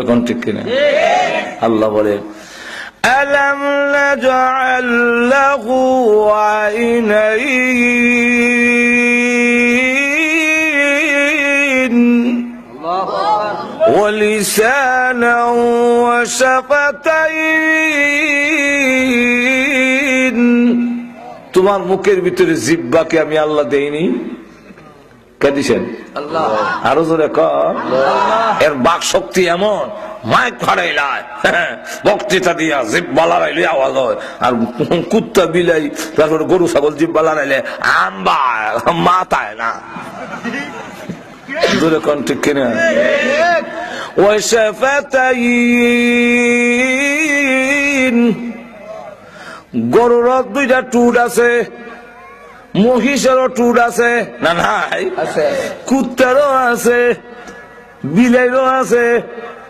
জোরে কোন ঠিক কিনা? আল্লাহ বলে আলাম নাজআল লাহু আইনাইন ওয়া লিসানান ওয়া শাফাতাইন। তোমার মুখের ভিতরে জিহ্বাকে আমি আল্লাহ দেইনি? কে দিছেন? আল্লাহ। আরো জোরে কর। এর বাক শক্তি এমন, মাইক ফাড়াইলায় বক্তৃতা দিয়া জিহ্বা লড়াইলে আওয়াজ হয়, আর কুত্তা বিলাই তারপরে গরু ছাগল জিহ্বা লড়াইলে আম্বা মাথায় না। জোরে কোন ঠিক কিনা? ওয়া শাফাতাইন, গরুর দুইটা টুট আছে, মহিষেরও টুট আছে না? নাই, কুত্তারও আছে, বিলাইরও আছে,